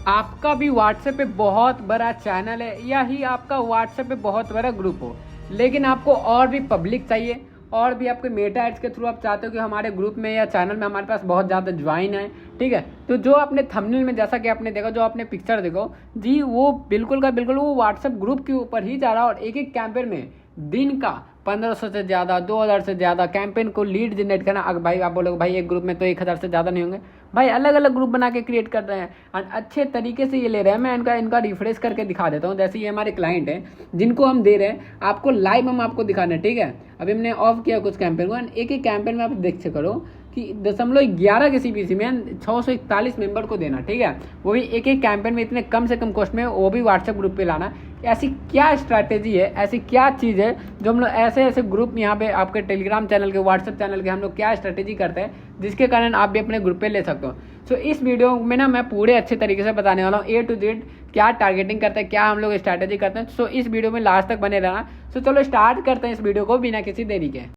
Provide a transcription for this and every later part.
आपका भी व्हाट्सएप पे बहुत बड़ा चैनल है या ही आपका व्हाट्सएप पे बहुत बड़ा ग्रुप हो, लेकिन आपको और भी पब्लिक चाहिए और भी आपके मेटा एड्स के थ्रू आप चाहते हो कि हमारे ग्रुप में या चैनल में हमारे पास बहुत ज़्यादा ज्वाइन है, ठीक है। तो जो आपने थंबनेल में जैसा कि आपने देखा, जो आपने पिक्चर देखो जी, वो बिल्कुल का बिल्कुल वो व्हाट्सएप ग्रुप के ऊपर ही जा रहा है और एक एक कैंपेन में दिन का 1500 से ज़्यादा 2000 से ज़्यादा कैंपेन को लीड जनरेट करना। अगर भाई आप बोलोगे भाई एक ग्रुप में तो 1000 से ज़्यादा नहीं होंगे, भाई अलग अलग ग्रुप बना के क्रिएट कर रहे हैं और अच्छे तरीके से ये ले रहे हैं। मैं इनका रिफ्रेश करके दिखा देता हूँ। जैसे ये हमारे क्लाइंट हैं जिनको हम दे रहे हैं, आपको लाइव हम आपको दिखाना है, ठीक है। अभी हमने ऑफ किया कुछ कैंपेन को, एक एक कैंपेन में आप देख से करो कि 0.11 के CPC में 641 मेंबर को देना, ठीक है। वो भी एक एक कैंपेन में इतने कम से कम कॉस्ट में, वो भी व्हाट्सएप ग्रुप पे लाना। ऐसी क्या स्ट्रैटेजी है, ऐसी क्या चीज़ है जो हम लोग ऐसे ऐसे ग्रुप यहाँ पे आपके टेलीग्राम चैनल के, व्हाट्सएप चैनल के हम लोग क्या स्ट्रैटेजी करते हैं जिसके कारण आप भी अपने ग्रुप पे ले सकते हो। सो इस वीडियो में ना मैं पूरे अच्छे तरीके से बताने वाला हूँ A to Z क्या टारगेटिंग करते हैं, क्या हम लोग स्ट्रैटेजी करते हैं। सो इस वीडियो में लास्ट तक बने रहना। सो चलो स्टार्ट करते हैं इस वीडियो को बिना किसी देरी के।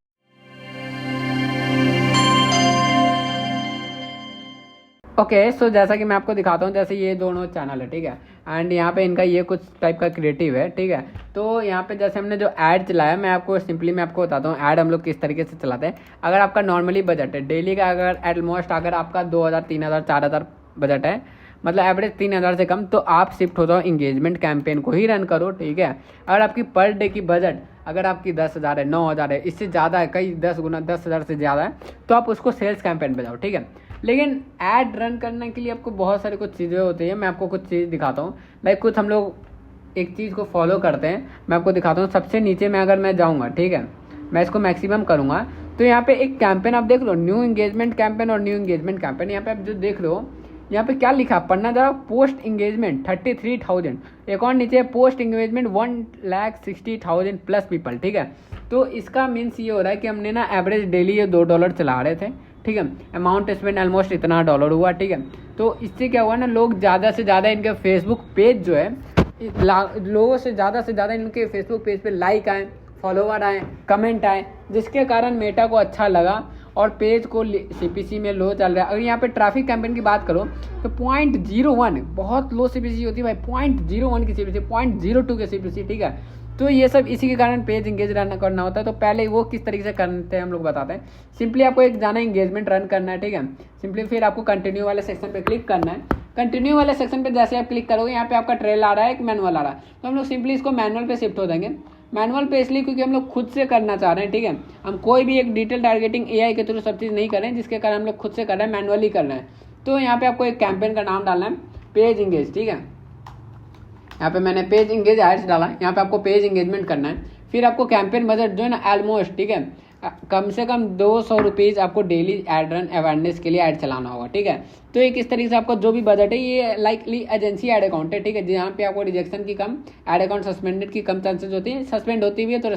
ओके, सो जैसा कि मैं आपको दिखाता हूँ, जैसे ये दोनों चैनल है, ठीक है। एंड यहाँ पे इनका ये कुछ टाइप का क्रिएटिव है, ठीक है। तो यहाँ पे जैसे हमने जो ऐड चलाया, मैं आपको सिंपली मैं आपको बताता हूँ ऐड हम लोग किस तरीके से चलाते हैं। अगर आपका नॉर्मली बजट है डेली का, अगर एटमोस्ट अगर आपका 2000 3000 4000 बजट है, मतलब एवरेज 3000 से कम, तो आप शिफ्ट हो जाओ इंगेजमेंट कैंपेन को ही रन करो, ठीक है। अगर आपकी पर डे की बजट अगर आपकी 10,000 है, 9,000 है, इससे ज़्यादा है, कई 10 गुना 10,000 से ज़्यादा है, तो आप उसको सेल्स कैंपेन पे जाओ, ठीक है। लेकिन ऐड रन करने के लिए आपको बहुत सारी कुछ चीज़ें होती है। मैं आपको कुछ चीज़ दिखाता हूँ, लाइक कुछ हम लोग एक चीज़ को फॉलो करते हैं। मैं आपको दिखाता हूँ। सबसे नीचे में अगर मैं जाऊँगा, ठीक है, मैं इसको मैक्सिमम करूँगा, तो यहाँ पे एक कैंपेन आप देख लो, न्यू इंगेजमेंट कैंपेन और न्यू इंगेजमेंट कैंपेन। यहाँ पे आप जो देख लो, यहाँ पे क्या लिखा, पढ़ना जरा, पोस्ट इंगेजमेंट 33,000, एक और नीचे पोस्ट इंगेजमेंट 1,60,000 प्लस पीपल, ठीक है। तो इसका मीन्स ये हो रहा है कि हमने ना एवरेज डेली ये $2 चला रहे थे, ठीक है। अमाउंट स्पेंड ऑलमोस्ट इतना $1 हुआ, ठीक है। तो इससे क्या हुआ ना, लोग ज़्यादा से ज़्यादा इनके फेसबुक पेज जो है, लोगों से ज़्यादा इनके फेसबुक पेज पे लाइक आए, फॉलोवर आए, कमेंट आए, जिसके कारण मेटा को अच्छा लगा और पेज को CPC में लो चल रहा है। अगर यहाँ पे ट्रैफिक कैंपेन की बात करो तो 0.01 बहुत लो CPC होती है भाई, 0.01 की CPC, 0.02 के CPC, ठीक है। तो ये सब इसी के कारण पेज इंगेज रन करना होता है। तो पहले वो किस तरीके से करते हैं हम लोग बताते हैं। सिंपली आपको एक जाना इंगेजमेंट रन करना है, ठीक है। सिंपली फिर आपको कंटिन्यू वाले सेक्शन पे क्लिक करना है। कंटिन्यू वाले सेक्शन पे जैसे आप क्लिक करोगे, यहाँ पे आपका ट्रेल आ रहा है, एक मैनुअल आ रहा है, तो हम लोग सिंपली इसको मैनुअल पे शिफ्ट हो जाएंगे। मैनुअल पे इसलिए क्योंकि हम लोग खुद से करना चाह रहे हैं, ठीक है। हम कोई भी एक डिटेल टारगेटिंग AI के थ्रू सब चीज़ नहीं कर रहे हैं, जिसके कारण हम लोग खुद से कर रहे हैं, मैनुअली कर रहे हैं। तो यहाँ पे आपको एक कैंपेन का नाम डालना है, पेज इंगेज, ठीक है। यहाँ पे मैंने पेज इंगेज एड्स डाला, यहाँ पे आपको पेज इंगेजमेंट करना है। फिर आपको कैंपेन बजट जो है ना ऑलमोस्ट, ठीक है, कम से कम 200 रुपीज़ आपको डेली एड रन अवेयरनेस के लिए ऐड चलाना होगा, ठीक है। तो एक इस तरीके से आपका जो भी बजट है, ये लाइकली एजेंसी ऐड अकाउंट है, ठीक है, जहाँ पे आपको रिजेक्शन की कम, ऐड अकाउंट सस्पेंडेड की कम चांसेस होती है। सस्पेंड होती भी है तो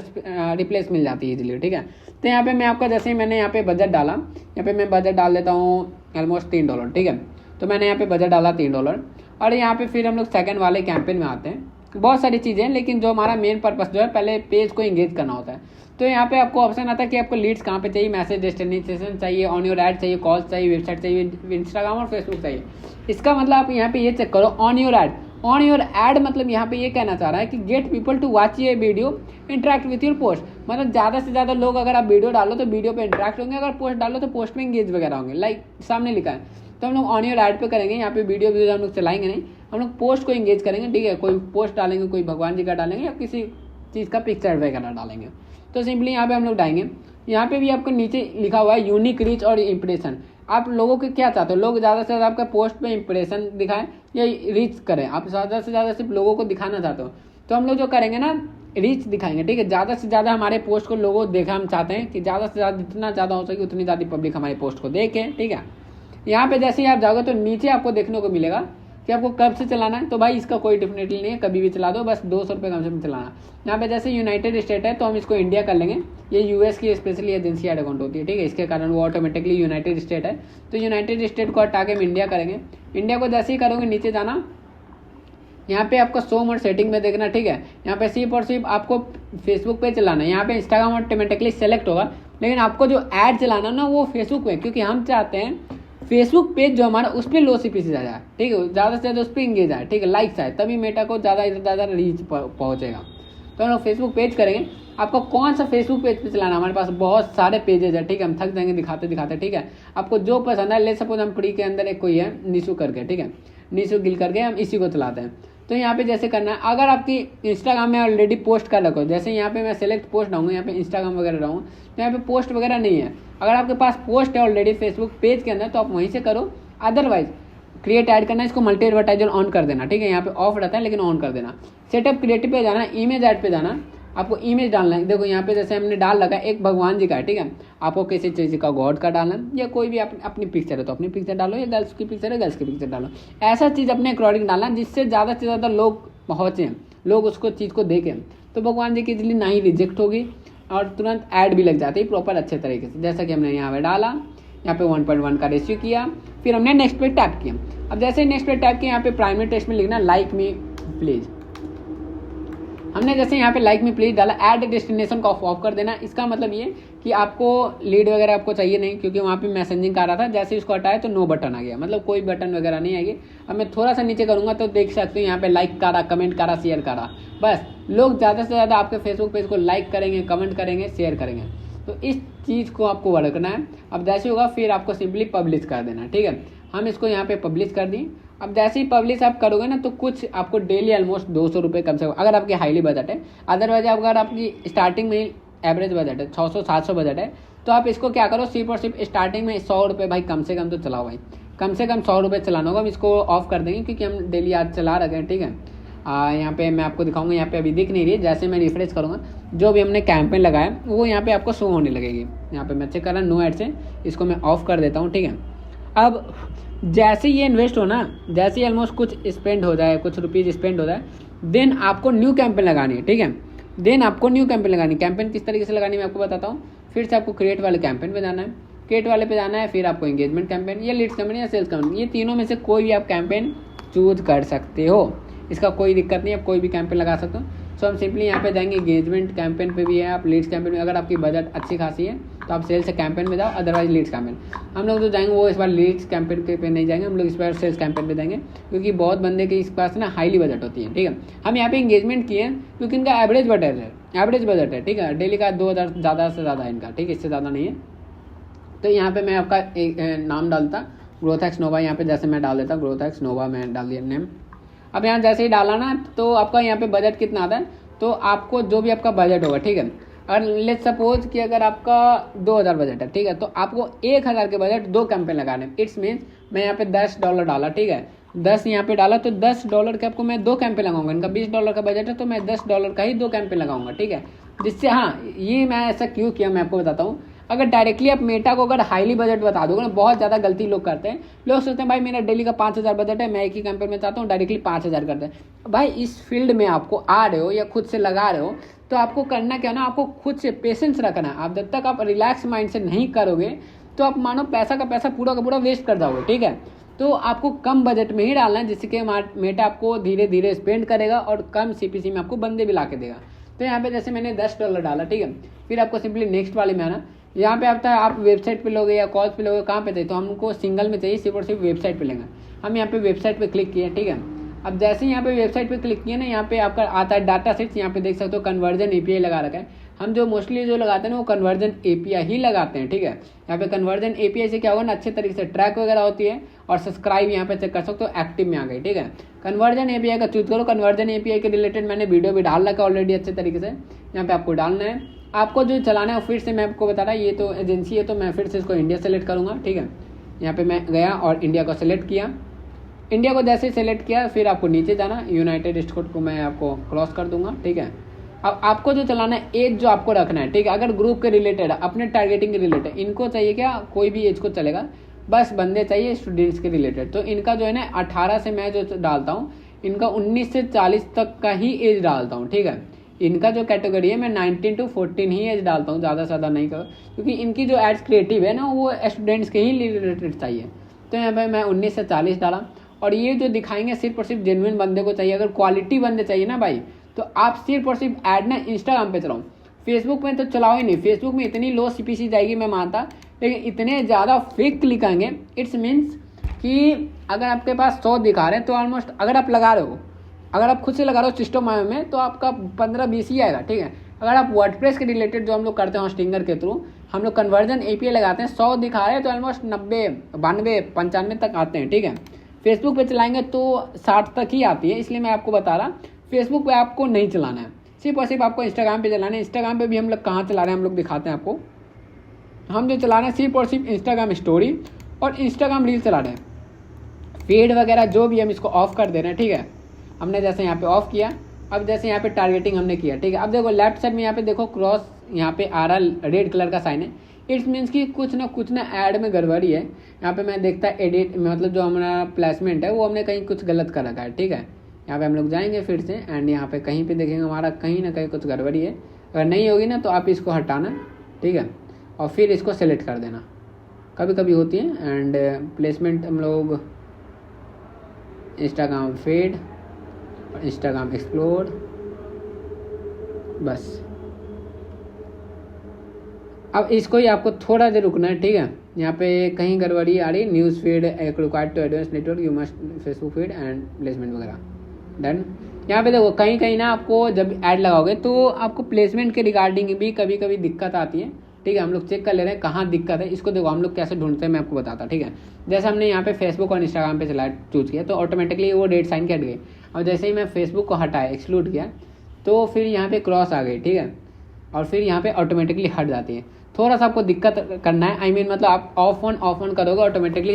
रिप्लेस मिल जाती है इजीली, ठीक है। तो यहाँ पे मैं आपका जैसे ही मैंने यहाँ पे बजट डाला, यहाँ पे मैं बजट डाल देता हूँ ऑलमोस्ट $3, ठीक है। तो मैंने यहाँ पे बजट डाला $3 और यहाँ पे फिर हम लोग सेकंड वाले कैंपेन में आते हैं। बहुत सारी चीज़ें हैं, लेकिन जो हमारा मेन पर्पस जो है, पहले पेज को इंगेज करना होता है। तो यहाँ पे आपको ऑप्शन आता है कि आपको लीड्स कहाँ पे चाहिए, मैसेज डेस्टिनेशन चाहिए, ऑन योर ऐड चाहिए, कॉल्स चाहिए, वेबसाइट चाहिए, इंस्टाग्राम और फेसबुक चाहिए। इसका मतलब आप यहाँ पे ये चेक करो, on your add. On your add मतलब यहाँ पे ये कहना चाह रहा है कि गेट पीपल टू वॉच ये video, interact with your post. मतलब ज़्यादा से ज़्यादा लोग, अगर आप वीडियो डालो तो वीडियो पे इंटरेक्ट होंगे, अगर पोस्ट डालो तो पोस्ट में इंगेज वगैरह होंगे, लाइक सामने लिखा है। तो हम लोग ऑन योर ऐड पे करेंगे, यहाँ पे वीडियो हम लोग चलाएंगे नहीं, हम लोग पोस्ट को इंगेज करेंगे, ठीक है। कोई पोस्ट डालेंगे, कोई भगवान जी का डालेंगे या किसी चीज़ का पिक्चर वगैरह डालेंगे। तो सिंपली यहाँ पे हम लोग डालेंगे। यहाँ पे भी आपको नीचे लिखा हुआ है यूनिक रीच और इंप्रेशन। आप लोगों के क्या चाहते हो, लोग ज़्यादा से ज़्यादा आपका पोस्ट पे इंप्रेशन दिखाएं या रीच करें, आप ज़्यादा से ज़्यादा सिर्फ लोगों को दिखाना चाहते हो, तो हम लोग जो करेंगे ना, रीच दिखाएंगे, ठीक है। ज़्यादा से ज़्यादा हमारे पोस्ट को लोगों देखा, हम चाहते हैं कि ज़्यादा से ज़्यादा जितना ज़्यादा हो सके उतनी ज़्यादा पब्लिक हमारे पोस्ट को देखे, ठीक है। यहाँ पे जैसे ही आप जाओगे तो नीचे आपको देखने को मिलेगा कि आपको कब से चलाना है। तो भाई इसका कोई डेफिनेटली नहीं है, कभी भी चला दो, बस 200 रुपये कम से कम चलाना। यहाँ पे जैसे यूनाइटेड स्टेट है तो हम इसको इंडिया कर लेंगे। ये US की स्पेशली एजेंसी ऐड अकाउंट होती है, ठीक है, इसके कारण वो ऑटोमेटिकली यूनाइटेड स्टेट है। तो यूनाइटेड स्टेट को हटा के हम इंडिया करेंगे। इंडिया को जैसे ही करोगे नीचे जाना, यहाँ पे आपको शो मोड सेटिंग में देखना, ठीक है। यहाँ पे सिर्फ और सिर्फ आपको फेसबुक पे चलाना है। यहाँ पे इंस्टाग्राम ऑटोमेटिकली सेलेक्ट होगा, लेकिन आपको जो ऐड चलाना ना वो फेसबुक पे, क्योंकि हम चाहते हैं फेसबुक पेज जो हमारा उस पर लो सीपीसी ज़्यादा है, ठीक है, ज़्यादा से ज़्यादा उस पर इंगेज आए, ठीक है, लाइक्स आए, तभी मेटा को ज़्यादा से ज़्यादा रीच पहुँचेगा। तो हम लोग फेसबुक पेज करेंगे। आपको कौन सा फेसबुक पेज पे चलाना, हमारे पास बहुत सारे पेजेज है, ठीक है, हम थक जाएंगे दिखाते दिखाते, ठीक है। आपको जो पसंद है, ले सपोज हम प्री के अंदर एक कोई है निशु करके, ठीक है, निशु गिल करके हम इसी को चलाते हैं। तो यहाँ पे जैसे करना है, अगर आपकी इंस्टाग्राम में ऑलरेडी पोस्ट कर रखो, जैसे यहाँ पे मैं सेलेक्ट पोस्ट डालूंगा, यहाँ पे इंस्टाग्राम वगैरह रहूँ, तो यहाँ पे पोस्ट वगैरह नहीं है। अगर आपके पास पोस्ट है ऑलरेडी फेसबुक पेज के अंदर तो आप वहीं से करो, अदरवाइज क्रिएट ऐड करना, इसको मल्टी एडवर्टाइजर ऑन कर देना, ठीक है, यहाँ पे ऑफ रहता है लेकिन ऑन कर देना। सेटअप क्रिएटिव पे जाना, इमेज ऐड पे जाना, आपको इमेज डालना है। देखो यहाँ पे जैसे हमने डाल लगा एक भगवान जी का है, ठीक है, आपको किसी चीज़ का गॉड का डालना है, या कोई भी अपनी पिक्चर है तो अपनी पिक्चर डालो, या गर्ल्स की पिक्चर है गर्ल्स की पिक्चर डालो। ऐसा चीज़ अपने अकॉर्डिंग डालना जिससे ज़्यादा से ज़्यादा लोग पहुँचें, लोग उसको चीज़ को देखें। तो भगवान जी की इजली ना ही रिजेक्ट होगी और तुरंत ऐड भी लग जाती है प्रॉपर अच्छे तरीके से। जैसा कि हमने यहाँ पे डाला, यहाँ पे 1.1 का रेशियो किया, फिर हमने नेक्स्ट पे टैप किया। अब जैसे नेक्स्ट पे टैप किया, यहाँ पे प्राइमरी टेक्स्ट में लिखना लाइक मी प्लीज़। हमने जैसे यहाँ पे लाइक मी प्लीज डाला, ऐड डेस्टिनेशन को ऑफ कर देना। इसका मतलब ये कि आपको लीड वगैरह आपको चाहिए नहीं, क्योंकि वहाँ पे मैसेजिंग आ रहा था, जैसे इसको हटाया तो नो बटन आ गया, मतलब कोई बटन वगैरह नहीं आएगी। अब मैं थोड़ा सा नीचे करूँगा तो देख सकते हो यहाँ पे लाइक करा, कमेंट करा, शेयर करा, बस लोग ज़्यादा से ज़्यादा आपके फेसबुक पेज को लाइक करेंगे, कमेंट करेंगे, शेयर करेंगे। तो इस चीज़ को आपको रखना है। अब जैसे होगा फिर आपको सिंपली पब्लिश कर देना, ठीक है। हम इसको यहाँ पे पब्लिश कर दी। अब जैसे ही पब्लिश आप करोगे ना तो कुछ आपको डेली ऑलमोस्ट 200 रुपये कम से कम, अगर आपकी हाईली बजट है। अदरवाइज अगर आपकी स्टार्टिंग में एवरेज बजट है, 600-700 बजट है, तो आप इसको क्या करो, सिर्फ और सिर्फ स्टार्टिंग में 100 रुपये भाई कम से कम तो चलाओ भाई, कम से कम 100 रुपये चलाना होगा। हम इसको ऑफ कर देंगे क्योंकि हम डेली आज चला रखे हैं, ठीक है। यहाँ पे मैं आपको दिखाऊंगा, यहाँ पे अभी दिख नहीं रही है, जैसे मैं रिफ्रेश करूँगा जो भी हमने कैंपेन लगाया वो यहाँ पे आपको शो होने लगेगी। यहाँ पे मैं चेक कर रहा हूँ नो एड से, इसको मैं ऑफ कर देता हूँ, ठीक है। अब जैसे ये इन्वेस्ट हो ना, जैसे ही ऑलमोस्ट कुछ स्पेंड हो जाए, कुछ रुपीज़ स्पेंड हो जाए, देन आपको न्यू कैंपेन लगानी है, ठीक है। देन आपको न्यू कैंपेन लगानी है। कैंपेन किस तरीके से लगानी है मैं आपको बताता हूँ। फिर से आपको क्रिएट वाले कैंपेन पे जाना है, क्रिएट वाले पे जाना है, फिर आपको एंगेजमेंट कैंपेन या लीड्स कैंपेन या सेल्स कैंपेन, ये तीनों में से कोई भी आप कैंपेन चूज कर सकते हो, इसका कोई दिक्कत नहीं है, आप कोई भी कैंपेन लगा सकते हो। सो हम सिंपली यहाँ पे जाएंगे, एंगेजमेंट कैंपेन पे भी है, आप लीड्स कैंपेन में, अगर आपकी बजट अच्छी खासी है तो आप सेल्स कैंपेन में जाओ, अदरवाइज लीड्स कैंपेन। हम लोग जो जाएंगे वो इस बार लीड्स कैंपेन के पे नहीं जाएंगे, हम लोग इस बार सेल्स कैंपेन पे जाएंगे, क्योंकि बहुत बंदे के इस पास ना हाईली बजट होती है, ठीक है। हम यहाँ पे एंगेजमेंट किए हैं क्योंकि इनका एवरेज बजट है, ठीक है, डेली का 2000 ज़्यादा से ज़्यादा इनका, ठीक है, इससे ज़्यादा नहीं है। तो यहाँ पे मैं आपका एक नाम डालता, ग्रोथएक्स नोवा, यहाँ पे जैसे मैं डाल देता ग्रोथएक्स नोवा, मैं डाल दिया नेम। अब यहाँ जैसे ही डाला ना तो आपका यहाँ पे बजट कितना आता है, तो आपको जो भी आपका बजट होगा, ठीक है, और लेट्स सपोज कि अगर आपका 2000 बजट है, ठीक है, तो आपको 1000 के बजट 2 कैंपेन लगाने। इट्स मीन्स मैं यहाँ पे $10 डाला, ठीक है, 10 यहाँ पे डाला तो $10 के आपको मैं 2 कैंपेन लगाऊंगा। इनका $20 का बजट है तो मैं $10 का ही 2 कैंपेन लगाऊंगा, ठीक है। जिससे हाँ, ये मैं ऐसा क्यों किया मैं आपको बताता हूँ। अगर डायरेक्टली आप मेटा को अगर हाईली बजट बता दोगे ना, बहुत ज़्यादा गलती लोग करते हैं। लोग सोचते हैं भाई मेरा डेली का 5000 बजट है, मैं एक ही कैंपेन में चाहता हूँ, डायरेक्टली 5000 करते हैं। भाई इस फील्ड में आपको आ रहे हो या खुद से लगा रहे हो तो आपको करना क्या ना, आपको खुद से पेशेंस रखना है। आप जब तक आप रिलैक्स माइंड से नहीं करोगे तो आप मानो पैसा का पैसा पूरा का पूरा वेस्ट कर जाओगे, ठीक है। तो आपको कम बजट में ही डालना है, जिससे कि मेटा आपको धीरे धीरे स्पेंड करेगा और कम सीपीसी में आपको बंदे भी ला के देगा। तो यहाँ पे जैसे मैंने $10 डाला, ठीक है, फिर आपको सिंपली नेक्स्ट वाले में आना। यहाँ पे आता है आप वेबसाइट पे लोगे या कॉल पे लोगे, कहाँ पे चाहिए, तो हमको सिंगल में चाहिए, सिर्फ और सिर्फ वेबसाइट पे लेंगे। हम यहाँ पे वेबसाइट पे क्लिक किए, ठीक है। अब जैसे ही यहाँ पे वेबसाइट पे क्लिक किए ना, यहाँ पे आपका आता है डाटा सेट्स, यहाँ पे देख सकते हो कन्वर्जन एपीआई लगा रखा है। हम जो मोस्टली जो लगाते हैं ना वो कन्वर्जन एपीआई ही लगाते हैं, ठीक है। यहाँ पे कन्वर्जन एपीआई से क्या होगा ना, अच्छे तरीके से ट्रैक वगैरह होती है और सब्सक्राइब यहाँ पे चेक कर सकते हो, एक्टिव में आ गई, ठीक है। कन्वर्जन एपीआई का चूज करो। कन्वर्जन एपीआई के रिलेटेड मैंने वीडियो भी डाल रखा है ऑलरेडी अच्छे तरीके से, यहाँ पे आपको डालना है। आपको जो चलाना है फिर से मैं आपको बता रहा, ये तो एजेंसी है तो मैं फिर से इसको इंडिया सेलेक्ट करूँगा, ठीक है। यहाँ पे मैं गया और इंडिया को सेलेक्ट किया। इंडिया को जैसे सेलेक्ट किया फिर आपको नीचे जाना, यूनाइटेड स्टेट को मैं आपको क्रॉस कर दूंगा, ठीक है। अब आपको जो चलाना है एज जो आपको रखना है, ठीक है। अगर ग्रुप के रिलेटेड अपने टारगेटिंग के रिलेटेड, इनको चाहिए क्या, कोई भी एज को चलेगा, बस बंदे चाहिए स्टूडेंट्स के रिलेटेड। तो इनका जो है ना 18 से मैं जो डालता हूँ, इनका 19 से 40 तक का ही एज डालता हूँ, ठीक है। इनका जो कैटेगरी है मैं 19 to 14 ही एज डालता हूँ, ज़्यादा से ज़्यादा नहीं करो, क्योंकि इनकी जो एड्स क्रिएटिव है ना वो स्टूडेंट्स के ही रिलेटेड चाहिए। तो यहाँ पे मैं 19 से 40 डाला। और ये जो दिखाएंगे सिर्फ और सिर्फ जेन्युइन बंदे को चाहिए। अगर क्वालिटी बंदे चाहिए ना भाई, तो आप सिर्फ और सिर्फ ऐड ना इंस्टाग्राम पे चलाओ, फेसबुक में तो चलाओ ही नहीं। फेसबुक में इतनी लो सीपीसी जाएगी, मैं मानता लेकिन इतने ज़्यादा फेक क्लिक आएंगे, इट्स मीन्स कि अगर आपके पास 100 दिखा रहे हैं तो ऑलमोस्ट अगर आप लगा रहे हो, अगर आप खुद से लगा रहे हो सिस्टम में, तो आपका 15-20 ही आएगा, ठीक है। अगर आप वर्डप्रेस के रिलेटेड जो हम लोग करते हैं होस्टिंगर के थ्रू, हम लोग कन्वर्जन एपीआई लगाते हैं, 100 दिखा रहे हैं तो ऑलमोस्ट 90, 92, 95 तक आते हैं, ठीक है। फेसबुक पे चलाएंगे तो 60 तक ही आती है, इसलिए मैं आपको बता रहा, फेसबुक पे आपको नहीं चलाना है, सिर्फ और सिर्फ आपको इंस्टाग्राम पे चलाना है। इंस्टाग्राम पे भी हम लोग कहाँ चला रहे हैं, हम लोग दिखाते हैं आपको। हम जो चला रहे हैं सिर्फ और सिर्फ इंस्टाग्राम स्टोरी और इंस्टाग्राम रील चला रहे हैं। फीड वगैरह जो भी हम इसको ऑफ कर दे रहे हैं, ठीक है। हमने जैसे यहाँ पे ऑफ किया, अब जैसे यहाँ पे टारगेटिंग हमने किया, ठीक है। अब देखो लेफ्ट साइड में यहाँ पे देखो क्रॉस यहाँ पे आ रहा रेड कलर का साइन है, इट्स मीन्स कि कुछ ना ऐड में गड़बड़ी है। यहाँ पे मैं देखता एडिट मतलब जो हमारा प्लेसमेंट है वो हमने कहीं कुछ गलत कर रखा है, ठीक है। यहाँ पे हम लोग जाएंगे फिर से एंड यहाँ पे कहीं पे देखेंगे हमारा कहीं ना कहीं कुछ गड़बड़ी है। अगर नहीं होगी ना तो आप इसको हटाना, ठीक है, और फिर इसको सेलेक्ट कर देना, कभी कभी होती है। एंड प्लेसमेंट हम लोग इंस्टाग्राम फीड और इंस्टाग्राम एक्सप्लोर, बस अब इसको ही आपको थोड़ा देर रुकना है, ठीक है। यहाँ पे कहीं गड़बड़ी आ रही, news feed required to advance network you must Facebook feed and placement वगैरह डन। यहाँ पे देखो कहीं कहीं ना आपको जब ऐड लगाओगे तो आपको प्लेसमेंट के रिगार्डिंग भी कभी कभी दिक्कत आती है, ठीक है। हम लोग चेक कर ले रहे हैं कहाँ दिक्कत है, इसको देखो हम लोग कैसे ढूंढते हैं मैं आपको बताता, ठीक है। जैसे हमने यहाँ पे फेसबुक और इंस्टाग्राम पे चला चूज किया तो ऑटोमेटिकली वो रेड साइन के हट गई। और जैसे ही मैं फेसबुक को हटाया एक्सक्लूड किया तो फिर यहाँ पे क्रॉस आ गई, ठीक है, और फिर यहाँ पे ऑटोमेटिकली हट जाती है। थोड़ा सा आपको दिक्कत करना है, आई मीन मतलब आप ऑफ ऑन करोगे ऑटोमेटिकली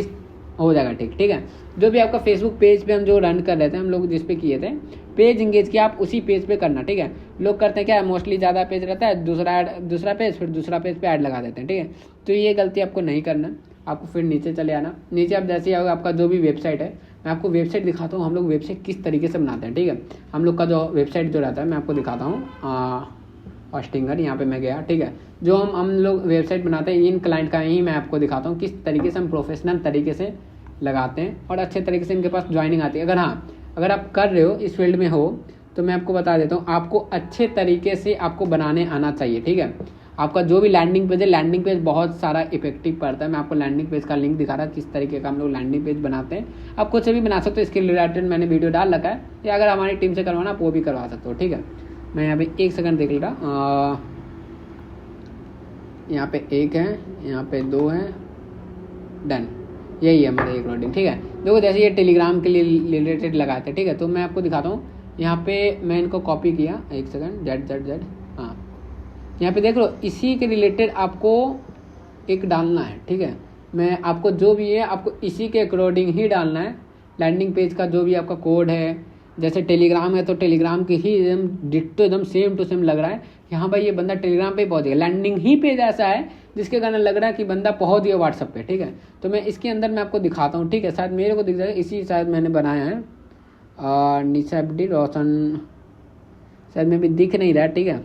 हो जाएगा, ठीक है। जो भी आपका फेसबुक पेज पे हम जो रन कर रहे थे, हम लोग जिस पे किए थे पेज इंगेज किया, आप उसी पेज पे करना, ठीक है। लोग करते हैं क्या, मोस्टली ज़्यादा पेज रहता है, दूसरा पेज, फिर दूसरा पेज पे ऐड लगा देते हैं, ठीक है। तो ये गलती आपको नहीं करना, आपको फिर नीचे चले आना। नीचे आप जैसे ही आओगे आपका जो भी वेबसाइट है, मैं आपको वेबसाइट दिखाता हूँ, हम लोग वेबसाइट किस तरीके से बनाते हैं, ठीक है। हम लोग का जो वेबसाइट जो रहता है मैं आपको दिखाता हूँ। होस्टिंगर यहाँ पे मैं गया, ठीक है। जो हम लोग वेबसाइट बनाते हैं इन क्लाइंट का ही मैं आपको दिखाता हूँ किस तरीके से हम प्रोफेशनल तरीके से लगाते हैं और अच्छे तरीके से इनके पास ज्वाइनिंग आती है। अगर आप कर रहे हो इस फील्ड में हो तो मैं आपको बता देता हूँ, आपको अच्छे तरीके से आपको बनाने आना चाहिए, ठीक है। आपका जो भी लैंडिंग पेज है, लैंडिंग पेज बहुत सारा इफेक्टिव पड़ता है। मैं आपको लैंडिंग पेज का लिंक दिखा रहा किस तरीके का हम लोग लैंडिंग पेज बनाते हैं। आप खुद से भी बना सकते हो, इसके रिलेटेड मैंने वीडियो डाल रखा है, या अगर हमारी टीम से करवाना आप वो भी करवा सकते हो, ठीक है। मैं यहाँ पे 1 सेकंड देख रहा, यहाँ पे 1 है, यहाँ पे 2 है, डन, यही है हमारा एक लोडिंग, ठीक है। देखो जैसे ये टेलीग्राम के लिए रिलेटेड लगाते हैं, ठीक है। तो मैं आपको दिखाता हूँ, यहाँ पे मैं इनको कॉपी किया, 1 सेकंड, जेड, हाँ, यहाँ पे देख लो, इसी के रिलेटेड आपको एक डालना है, ठीक है। मैं आपको जो भी है आपको इसी के अकॉर्डिंग ही डालना है। लैंडिंग पेज का जो भी आपका कोड है, जैसे टेलीग्राम है तो टेलीग्राम की ही एकदम डिट्टो एकदम सेम टू सेम लग रहा है कि हाँ भाई ये बंदा टेलीग्राम पे पहुंच गया। लैंडिंग ही पेज ऐसा है जिसके कारण लग रहा है कि बंदा पहुंच गया व्हाट्सएप पे, ठीक है। तो मैं इसके अंदर मैं आपको दिखाता हूँ, ठीक है। शायद मेरे को दिख जाएगा, इसी शायद मैंने बनाया है, निशा एफडी रोशन, शायद में भी दिख नहीं रहा, ठीक है,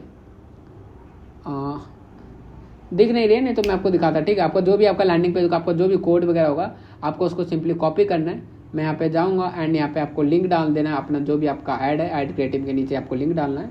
दिख नहीं रही, नहीं तो मैं आपको दिखाता, ठीक है। आपको जो भी आपका लैंडिंग पेज, आपको जो भी कोड वगैरह होगा आपको उसको सिंपली कॉपी करना है। मैं यहाँ पे जाऊँगा एंड यहाँ पे आपको लिंक डाल देना है अपना, जो भी आपका ऐड है, ऐड क्रिएटिव के नीचे आपको लिंक डालना है।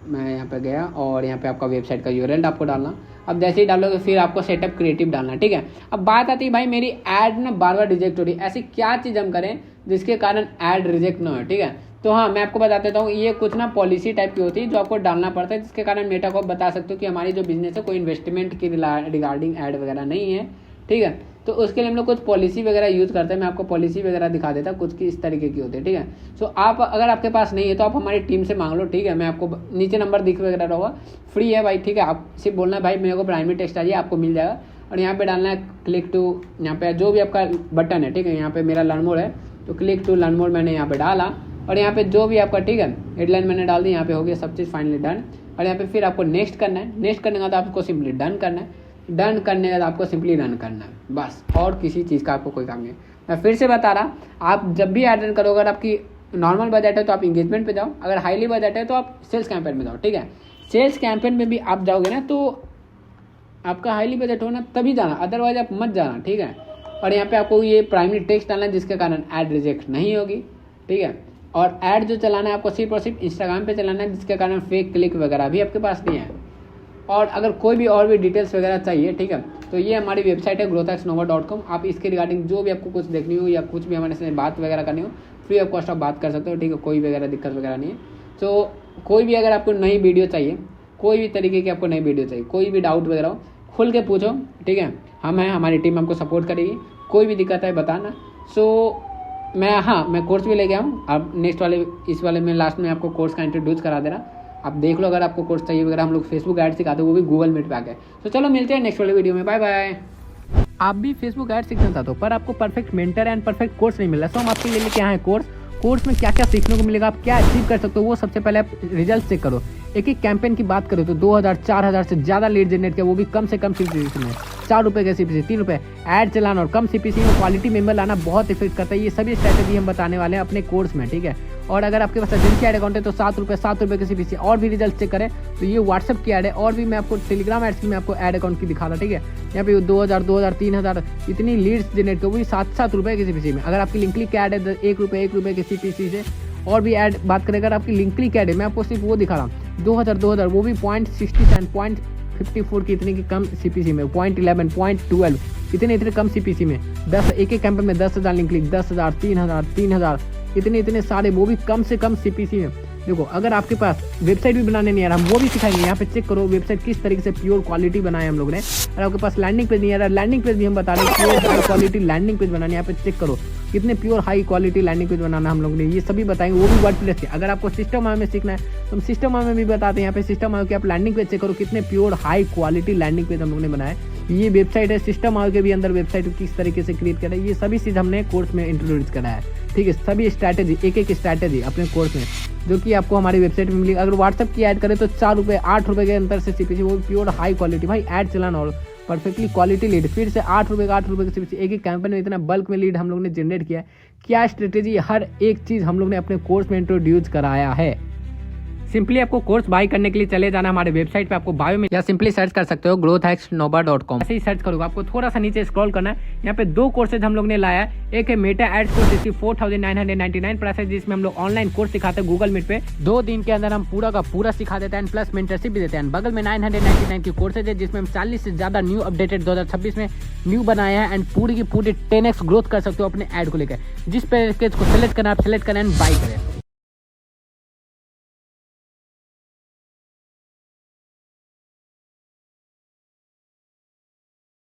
मैं यहाँ पे गया और यहाँ पे आपका वेबसाइट का यूआरएल आपको डालना। अब जैसे ही डालोगे फिर आपको सेटअप क्रिएटिव डालना, ठीक है। अब बात आती है भाई मेरी ऐड ना बार बार रिजेक्ट हो रही है, ऐसी क्या चीज़ हम करें जिसके कारण ऐड रिजेक्ट ना हो, ठीक है। तो हाँ, मैं आपको बता देता हूँ, ये कुछ ना पॉलिसी टाइप की होती है जो आपको डालना पड़ता है, जिसके कारण मेटा को बता सकते हो कि हमारी जो बिजनेस है कोई इन्वेस्टमेंट की रिगार्डिंग ऐड वगैरह नहीं है, ठीक है। तो उसके लिए हम लोग कुछ पॉलिसी वगैरह यूज़ करते हैं। मैं आपको पॉलिसी वगैरह दिखा देता कुछ की इस तरीके की होती है, ठीक है। सो आप अगर आपके पास नहीं है तो आप हमारी टीम से मांग लो, ठीक है। मैं आपको नीचे नंबर दिख वगैरह रहा होगा, फ्री है भाई, ठीक है। आप सिर्फ बोलना है भाई मेरे को प्राइमरी टेक्स्ट चाहिए, आपको मिल जाएगा। और यहाँ पे डालना है क्लिक टू, यहाँ पे जो भी आपका बटन है, ठीक है। यहाँ पे मेरा लर्न मोर है तो क्लिक टू लर्न मोर मैंने यहाँ पे डाला और यहाँ पे जो भी आपका, ठीक है, हेडलाइन मैंने डाल दी, यहाँ पे हो गया सब चीज़ फाइनली डन। और यहाँ पे फिर आपको नेक्स्ट करना है। नेक्स्ट करने के बाद आपको सिंपली डन करना है। डन करने के बाद आपको सिंपली रन करना है, बस, और किसी चीज़ का आपको कोई काम नहीं। मैं फिर से बता रहा, आप जब भी ऐड रन करो, अगर आपकी नॉर्मल बजट है तो आप इंगेजमेंट पे जाओ, अगर हाईली बजट है तो आप सेल्स कैंपेन में जाओ, ठीक है। सेल्स कैंपेन में भी आप जाओगे ना तो आपका हाईली बजट हो ना तभी जाना, अदरवाइज आप मत जाना, ठीक है। और यहाँ पे आपको ये प्राइमरी टेक्स्ट डालना है जिसके कारण ऐड रिजेक्ट नहीं होगी, ठीक है। और ऐड जो चलाना है आपको सिर्फ और सिर्फ इंस्टाग्राम पे चलाना है, जिसके कारण फेक क्लिक वगैरह भी आपके पास नहीं है। और अगर कोई भी और भी डिटेल्स वगैरह चाहिए, ठीक है, तो ये हमारी वेबसाइट है growthhacksnova.com। आप इसके रिगार्डिंग जो भी आपको कुछ देखनी हो या कुछ भी हमारे से बात वगैरह करनी हो, फ्री ऑफ कॉस्ट आप बात कर सकते हो, ठीक है, कोई वगैरह दिक्कत वगैरह नहीं है। तो कोई भी अगर आपको नई वीडियो चाहिए, कोई भी तरीके की आपको नई वीडियो चाहिए, कोई भी डाउट वगैरह हो, खुल के पूछो, ठीक है, हम हैं, हमारी टीम हमको सपोर्ट करेगी, कोई भी दिक्कत है बताना। मैं कोर्स भी लेके आऊँ, अब नेक्स्ट वाले इस वाले में लास्ट में आपको कोर्स का इंट्रोड्यूस करा दे रहा, आप देख लो। अगर आपको कोर्स चाहिए वगैरह, हम लोग फेसबुक ऐड सिखाते हैं, वो भी गूगल मीट पे आके। तो चलो मिलते हैं नेक्स्ट वाले वीडियो में, बाय बाय। आप भी फेसबुक ऐड सीखना चाहते हो पर आपको perfect mentor and perfect course नहीं मिल रहा, तो हम आपके लिए लेके आए हैं कोर्स में क्या क्या सीखने को मिलेगा, आप क्या अचीव कर सकते हो, वो सबसे पहले आप रिजल्ट चेक करो। एक कैंपेन की बात करो तो 2000-4000 से ज़्यादा लीड जनरेट किया, वो भी कम से कम सीपीसी में, 4 रुपये के सीपीसी, 3 रुपये ऐड चलाना और कम सीपीसी में क्वालिटी मेंबर लाना बहुत इफेक्ट करता है। ये सभी स्ट्रैटेजी हम बताने वाले हैं अपने कोर्स में, ठीक है। और अगर आपके पास एजेंसी ऐड अकाउंट है तो 7 रुपये के सीपीसी। और भी रिजल्ट चेक करें तो ये व्हाट्सएप की ऐड है, और भी मैं आपको टेलीग्राम एड्स की मैं आपको ऐड अकाउंट की दिखा रहा, ठीक है। यहाँ पे 2000, 3000 इतनी लीड्स जनरेट कर, वो भी 7 रुपये के सीपीसी में। अगर आपकी लिंकली की ऐड है 1 रुपये के सीपीसी से, और भी ऐड बात करें अगर आपकी लिंकली की ऐड है, मैं आपको सिर्फ वो दिखा रहा हूँ 2000 वो भी 0.67, 0.54 की इतनी की कम सीपीसी में, 0.11, 0.12 इतने कम सीपीसी में, 10 एक कैंपेन में 10,000 लिंक क्लिक, 10,000, 3,000 इतने सारे, वो भी कम से कम सीपीसी में। देखो अगर आपके पास वेबसाइट भी बनाने नहीं आ रहा, हम वो भी सिखाएंगे। यहाँ पे चेक करो वेबसाइट किस तरीके से प्योर क्वालिटी बनाए हम लोग ने। अगर आपके पास लैंडिंग पेज नहीं आ रहा, लैंडिंग पेज भी हम बता रहे हैं, pure high quality landing page बनाने। यहाँ पे चेक करो कितने pure high quality landing page बनाना हम लोग ने, ये सभी बताएंगे, वो भी वर्डप्रेस के। अगर आपको सिस्टम में सीखना है तो हम सिस्टम में भी बताते हैं। यहाँ पे सिस्टम के आप लैंडिंग पेज चेक करो, कितने pure high quality landing page हम लोग ने बनाए। ये वेबसाइट है, सिस्टम के भी अंदर वेबसाइट किस तरीके से क्रिएट करा है, ये सभी चीज़ हमने कोर्स में इंट्रोड्यूस करा है, ठीक है। सभी स्ट्रैटेजी, एक स्ट्रैटेजी अपने कोर्स में, जो कि आपको हमारी वेबसाइट में मिलेगी। अगर व्हाट्सएप की ऐड करें तो 4 रुपये 8 रुपये के अंतर से सीपीसी, वो प्योर हाई क्वालिटी, भाई ऐड चलाना और परफेक्टली क्वालिटी लीड, फिर से 8 रुपये के सीपीसी। एक कैंपेन में इतना बल्क में लीड हम लोग ने जनरेट किया है। क्या स्ट्रेटेजी, हर एक चीज़ हम लोग ने अपने कोर्स में इंट्रोड्यूस कराया है। सिंपली आपको कोर्स बाय करने के लिए चले जाना हमारे वेबसाइट पे, आपको बायो में, या सिंपली सर्च कर सकते हो growthhacksnova.com। ऐसे ही सर्च करोगे, आपको थोड़ा सा नीचे स्क्रॉल करना है। यहाँ पे 2 कोर्सेज हम लोग ने लाया है। एक है मेटा एड्स कोर्स, जिसकी 4999 प्राइस है, जिसमें हम लोग ऑनलाइन कोर्स सिखाते हैं गूगल मीट पे। 2 दिन के अंदर हम पूरा का पूरा सिखा देते हैं, प्लस मेंटरशिप भी देते हैं। बगल में 999 की कोर्सेज है, जिसमें हम 40 से ज़्यादा न्यू अपडेटेड 2026 में न्यू बनाए हैं, एंड पूरी की पूरी 10x ग्रोथ कर सकते हो अपने ऐड को लेकर। जिस पैकेज को सेलेक्ट करना आप सेलेक्ट करें एंड बाई करें।